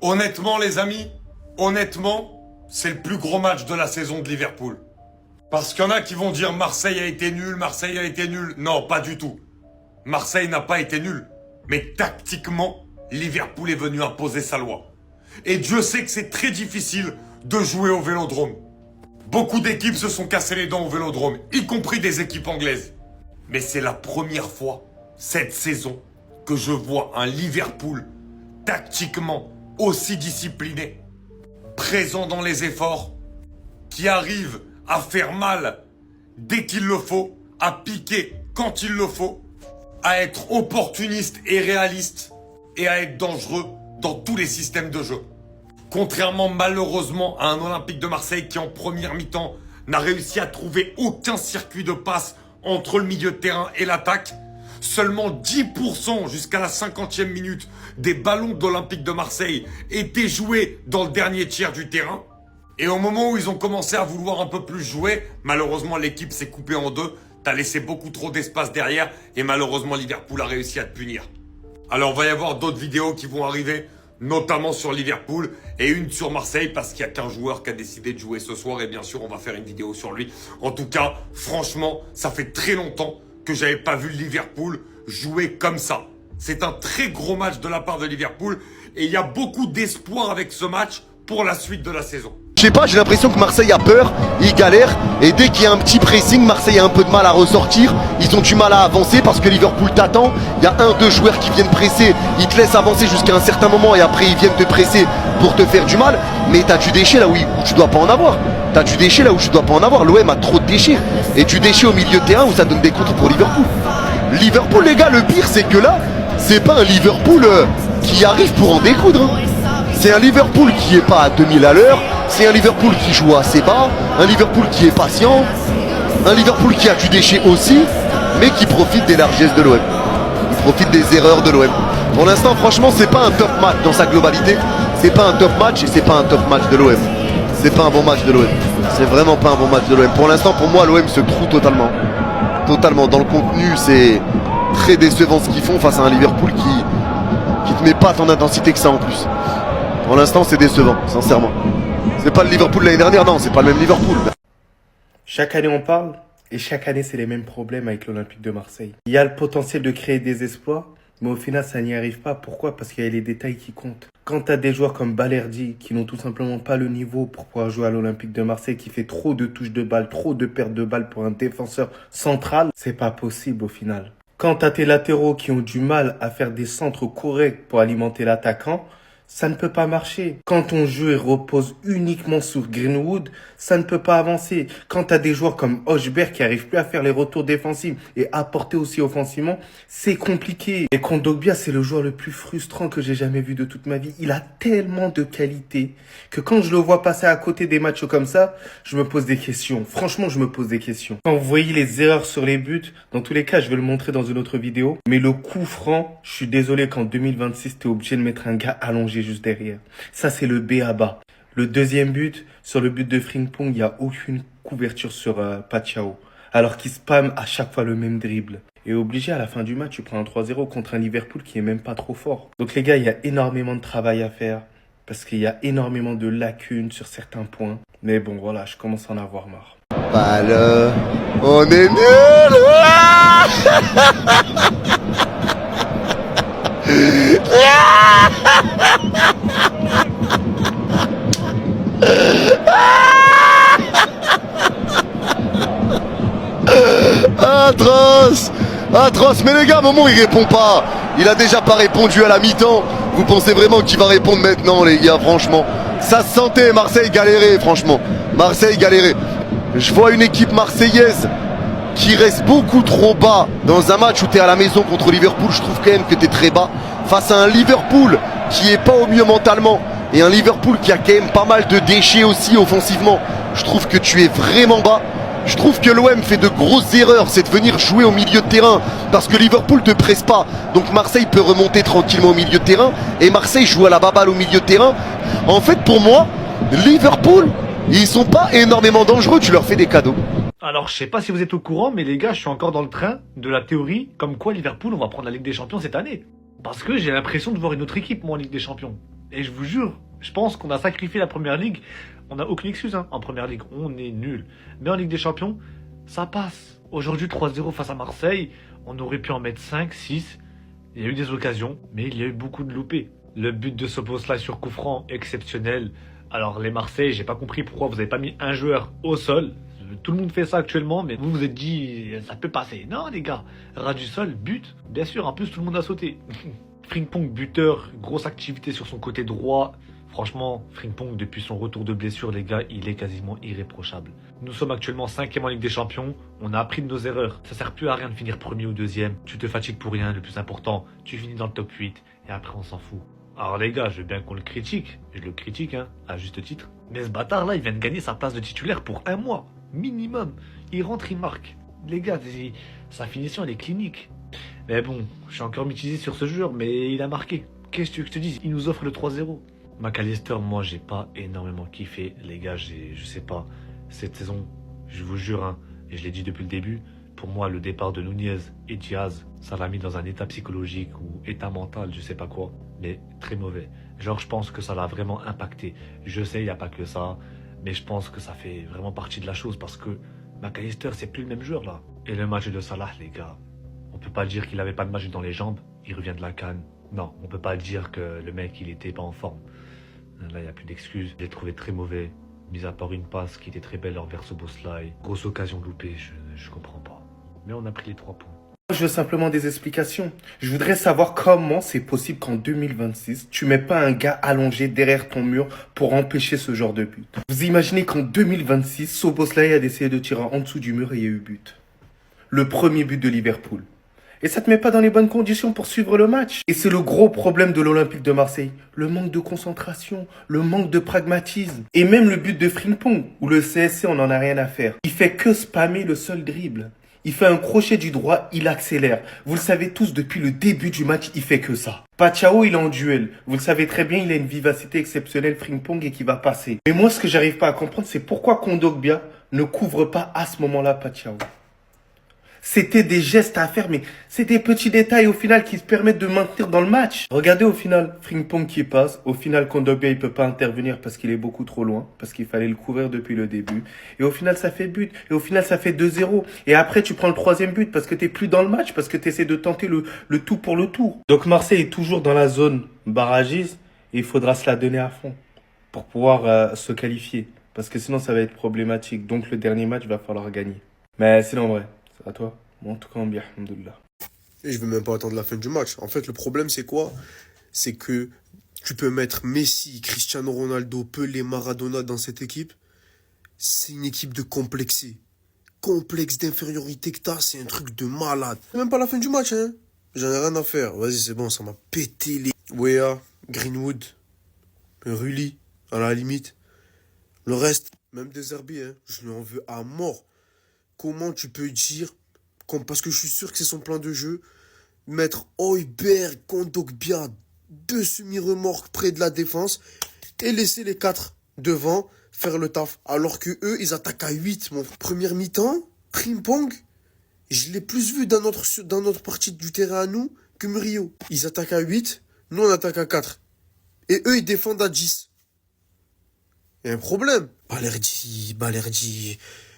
Honnêtement, les amis, honnêtement, c'est le plus gros match de la saison de Liverpool. Parce qu'il y en a qui vont dire Marseille a été nul, Marseille a été nul. Non, pas du tout. Marseille n'a pas été nul. Mais tactiquement, Liverpool est venu imposer sa loi. Et Dieu sait que c'est très difficile de jouer au Vélodrome. Beaucoup d'équipes se sont cassées les dents au Vélodrome, y compris des équipes anglaises. Mais c'est la première fois, cette saison, que je vois un Liverpool tactiquement aussi discipliné, présent dans les efforts, qui arrive à faire mal dès qu'il le faut, à piquer quand il le faut, à être opportuniste et réaliste et à être dangereux dans tous les systèmes de jeu. Contrairement malheureusement à un Olympique de Marseille qui en première mi-temps n'a réussi à trouver aucun circuit de passe entre le milieu de terrain et l'attaque, seulement 10% jusqu'à la 50e minute des ballons d'Olympique de Marseille étaient joués dans le dernier tiers du terrain. Et au moment où ils ont commencé à vouloir un peu plus jouer, malheureusement l'équipe s'est coupée en deux, t'as laissé beaucoup trop d'espace derrière et malheureusement Liverpool a réussi à te punir. Alors il va y avoir d'autres vidéos qui vont arriver, notamment sur Liverpool et une sur Marseille parce qu'il y a qu'un joueur qui a décidé de jouer ce soir et bien sûr on va faire une vidéo sur lui. En tout cas, franchement, ça fait très longtemps que j'avais pas vu Liverpool jouer comme ça. C'est un très gros match de la part de Liverpool et il y a beaucoup d'espoir avec ce match pour la suite de la saison. Je sais pas, j'ai l'impression que Marseille a peur, ils galèrent et dès qu'il y a un petit pressing, Marseille a un peu de mal à ressortir, ils ont du mal à avancer parce que Liverpool t'attend, il y a un, deux joueurs qui viennent presser, ils te laissent avancer jusqu'à un certain moment et après ils viennent te presser pour te faire du mal, mais t'as du déchet là où tu dois pas en avoir. T'as du déchet là où tu dois pas en avoir, l'OM a trop de déchets et du déchet au milieu de terrain où ça donne des contres pour Liverpool. Liverpool les gars, le pire c'est que là, c'est pas un Liverpool qui arrive pour en découdre. Hein. C'est un Liverpool qui est pas à 2000 à l'heure, c'est un Liverpool qui joue assez bas, un Liverpool qui est patient, un Liverpool qui a du déchet aussi, mais qui profite des largesses de l'OM. Il profite des erreurs de l'OM. Pour l'instant, franchement, c'est pas un top match dans sa globalité. C'est pas un top match et c'est pas un top match de l'OM. C'est pas un bon match de l'OM. C'est vraiment pas un bon match de l'OM. Pour l'instant, pour moi, l'OM se trouve totalement. Totalement. Dans le contenu, c'est très décevant ce qu'ils font face à un Liverpool qui te met pas tant d'intensité que ça en plus. Pour l'instant, c'est décevant, sincèrement. C'est pas le Liverpool de l'année dernière, non, c'est pas le même Liverpool. Chaque année, on parle, et chaque année, c'est les mêmes problèmes avec l'Olympique de Marseille. Il y a le potentiel de créer des exploits, mais au final, ça n'y arrive pas. Pourquoi? Parce qu'il y a les détails qui comptent. Quand tu as des joueurs comme Balerdi, qui n'ont tout simplement pas le niveau pour pouvoir jouer à l'Olympique de Marseille, qui fait trop de touches de balle, trop de pertes de balles pour un défenseur central, c'est pas possible au final. Quand tu as tes latéraux qui ont du mal à faire des centres corrects pour alimenter l'attaquant, ça ne peut pas marcher. Quand ton jeu repose uniquement sur Greenwood, ça ne peut pas avancer. Quand tu as des joueurs comme Højbjerg qui arrivent plus à faire les retours défensifs et apporter aussi offensivement, c'est compliqué. Et Kondogbia, c'est le joueur le plus frustrant que j'ai jamais vu de toute ma vie. Il a tellement de qualité que quand je le vois passer à côté des matchs comme ça, je me pose des questions. Franchement, je me pose des questions. Quand vous voyez les erreurs sur les buts, dans tous les cas, je vais le montrer dans une autre vidéo. Mais le coup franc, je suis désolé qu'en 2026, tu es obligé de mettre un gars allongé juste derrière. Ça, c'est le B à bas. Le deuxième but, sur le but de Frimpong, il n'y a aucune couverture sur Pachao. Alors qu'il spamme à chaque fois le même dribble. Et obligé, à la fin du match, tu prends un 3-0 contre un Liverpool qui est même pas trop fort. Donc les gars, il y a énormément de travail à faire. Parce qu'il y a énormément de lacunes sur certains points. Mais bon, voilà, je commence à en avoir marre. Voilà, on est nuls. Atroce, atroce. Mais les gars, Momon il répond pas. Il a déjà pas répondu à la mi-temps. Vous pensez vraiment qu'il va répondre maintenant, les gars? Franchement, ça se sentait. Marseille galérait, franchement. Marseille galérait. Je vois une équipe marseillaise qui reste beaucoup trop bas dans un match où tu es à la maison contre Liverpool. Je trouve quand même que tu es très bas face à un Liverpool qui est pas au mieux mentalement et un Liverpool qui a quand même pas mal de déchets aussi offensivement. Je trouve que tu es vraiment bas. Je trouve que l'OM fait de grosses erreurs, c'est de venir jouer au milieu de terrain parce que Liverpool te presse pas. Donc Marseille peut remonter tranquillement au milieu de terrain et Marseille joue à la baballe au milieu de terrain. En fait, pour moi, Liverpool, ils sont pas énormément dangereux, tu leur fais des cadeaux. Alors, je sais pas si vous êtes au courant, mais les gars, je suis encore dans le train de la théorie comme quoi Liverpool, on va prendre la Ligue des Champions cette année. Parce que j'ai l'impression de voir une autre équipe, moi, en Ligue des Champions. Et je vous jure, je pense qu'on a sacrifié la première ligue. On n'a aucune excuse en première ligue. On est nul. Mais en Ligue des Champions, ça passe. Aujourd'hui, 3-0 face à Marseille. On aurait pu en mettre 5, 6. Il y a eu des occasions, mais il y a eu beaucoup de loupés. Le but de Szoboszlai sur coup franc, exceptionnel. Alors les Marseillais, j'ai pas compris pourquoi vous avez pas mis un joueur au sol. Tout le monde fait ça actuellement, mais vous vous êtes dit, ça peut passer. Non les gars, ras du sol, but. Bien sûr, en plus tout le monde a sauté. Frimpong, buteur, grosse activité sur son côté droit. Franchement, Frimpong, depuis son retour de blessure, les gars, il est quasiment irréprochable. Nous sommes actuellement 5e en Ligue des Champions. On a appris de nos erreurs. Ça sert plus à rien de finir premier ou deuxième. Tu te fatigues pour rien, le plus important, tu finis dans le top 8. Et après, on s'en fout. Alors les gars, je veux bien qu'on le critique. Je le critique, à juste titre. Mais ce bâtard-là, il vient de gagner sa place de titulaire pour 1 mois. Minimum. Il rentre, il marque. Les gars, sa finition, elle est clinique. Mais bon, je suis encore mitigé sur ce joueur, mais il a marqué. Qu'est-ce que tu veux que je te dise? Il nous offre le 3-0. McAllister, moi, j'ai pas énormément kiffé. Les gars, je sais pas. Cette saison, je vous jure, et je l'ai dit depuis le début, pour moi, le départ de Nunez et Diaz, ça l'a mis dans un état psychologique ou état mental, je sais pas quoi, mais très mauvais. Genre, je pense que ça l'a vraiment impacté. Je sais, il n'y a pas que ça, mais je pense que ça fait vraiment partie de la chose parce que McAllister, c'est plus le même joueur là. Et le match de Salah, les gars, on peut pas dire qu'il avait pas de match dans les jambes, il revient de la CAN. Non, on peut pas dire que le mec, il était pas en forme. Là, il n'y a plus d'excuses. Je l'ai trouvé très mauvais, mis à part une passe qui était très belle envers Szoboszlai. Grosse occasion loupée, je comprends pas. Mais on a pris les 3 points. Je veux simplement des explications. Je voudrais savoir comment c'est possible qu'en 2026, tu mets pas un gars allongé derrière ton mur pour empêcher ce genre de but. Vous imaginez qu'en 2026, Szoboszlai a essayé de tirer en dessous du mur et il y a eu but. Le premier but de Liverpool. Et ça te met pas dans les bonnes conditions pour suivre le match. Et c'est le gros problème de l'Olympique de Marseille. Le manque de concentration, le manque de pragmatisme. Et même le but de Frimpong, où le CSC, on en a rien à faire. Il fait que spammer le seul dribble. Il fait un crochet du droit, il accélère. Vous le savez tous, depuis le début du match, il fait que ça. Pachao, il est en duel. Vous le savez très bien, il a une vivacité exceptionnelle, Frimpong, et qui va passer. Mais moi, ce que j'arrive pas à comprendre, c'est pourquoi Kondogbia ne couvre pas à ce moment-là Pachao. C'était des gestes à faire, mais c'est des petits détails au final qui se permettent de maintenir dans le match. Regardez au final, Frimpong qui passe. Au final, Kondogbia, il peut pas intervenir parce qu'il est beaucoup trop loin, parce qu'il fallait le couvrir depuis le début. Et au final, ça fait but. Et au final, ça fait 2-0. Et après, tu prends le 3e but parce que t'es plus dans le match, parce que tu essaies de tenter le tout pour le tour. Donc Marseille est toujours dans la zone barragiste et il faudra se la donner à fond pour pouvoir se qualifier. Parce que sinon, ça va être problématique. Donc le dernier match, il va falloir gagner. Mais sinon, vrai. À toi. Bon, en tout cas, bien, alhamdoulilah. Et je vais même pas attendre la fin du match. En fait, le problème, c'est quoi? C'est que tu peux mettre Messi, Cristiano Ronaldo, Pelé, Maradona dans cette équipe. C'est une équipe de complexés. Complexe d'infériorité que t'as, c'est un truc de malade. C'est même pas la fin du match, J'en ai rien à faire. Vas-y, c'est bon, ça m'a pété les... Wea, Greenwood, Rulli, à la limite. Le reste, même des Zerbi, je lui en veux à mort. Comment tu peux dire, parce que je suis sûr que c'est son plan de jeu, mettre Højbjerg, Kondogbia, 2 semi-remorques près de la défense et laisser les 4 devant faire le taf. Alors que eux, ils attaquent à 8. Mon première mi-temps, Frimpong, je l'ai plus vu dans notre partie du terrain à nous que Murillo. Ils attaquent à 8, nous on attaque à 4. Et eux, ils défendent à 10. Il y a un problème. Balerdi...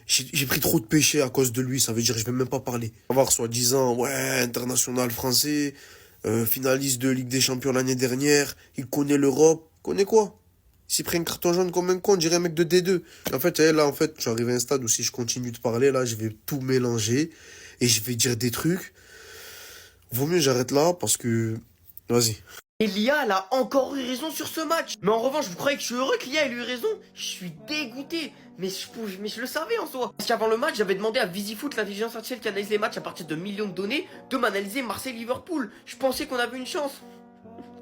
J'ai pris trop de péché à cause de lui, ça veut dire que je vais même pas parler. Avoir soi-disant, ouais, international français, finaliste de Ligue des Champions l'année dernière, il connaît l'Europe. Connaît quoi? S'il prend une carton jaune comme un con, on dirait un mec de D2. En fait, je suis arrivé à un stade où si je continue de parler, là, je vais tout mélanger et je vais dire des trucs. Vaut mieux j'arrête là parce que... Vas-y. Et Lia, elle a encore eu raison sur ce match. Mais en revanche, vous croyez que je suis heureux que Lia ait eu raison? Je suis dégoûté. Mais je le savais en soi. Parce qu'avant le match, j'avais demandé à VisiFoot, l'intelligence artificielle qui analyse les matchs à partir de millions de données, de m'analyser Marseille-Liverpool. Je pensais qu'on avait une chance.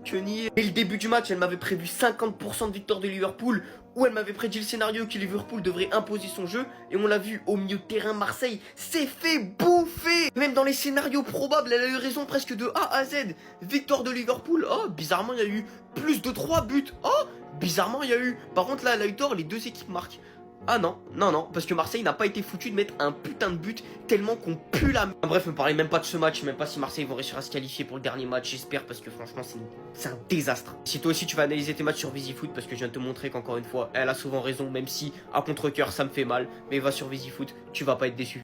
Que nier. Dès le début du match, elle m'avait prévu 50% de victoire de Liverpool, où elle m'avait prédit le scénario que Liverpool devrait imposer son jeu, et on l'a vu au milieu de terrain, Marseille s'est fait bouffer. Même dans les scénarios probables, elle a eu raison presque de A à Z. Victoire de Liverpool, oh, bizarrement il y a eu plus de 3 buts, oh, bizarrement il y a eu. Par contre là, elle a eu tort, les 2 équipes marquent. Ah non, non, non, parce que Marseille n'a pas été foutu de mettre un putain de but tellement qu'on pue la... Bref, me parlez même pas de ce match, même pas si Marseille vont réussir à se qualifier pour le dernier match, j'espère, parce que franchement, c'est un désastre. Si toi aussi tu vas analyser tes matchs sur VisiFoot, parce que je viens de te montrer qu'encore une fois, elle a souvent raison, même si à contre-cœur ça me fait mal, mais va sur VisiFoot, tu vas pas être déçu.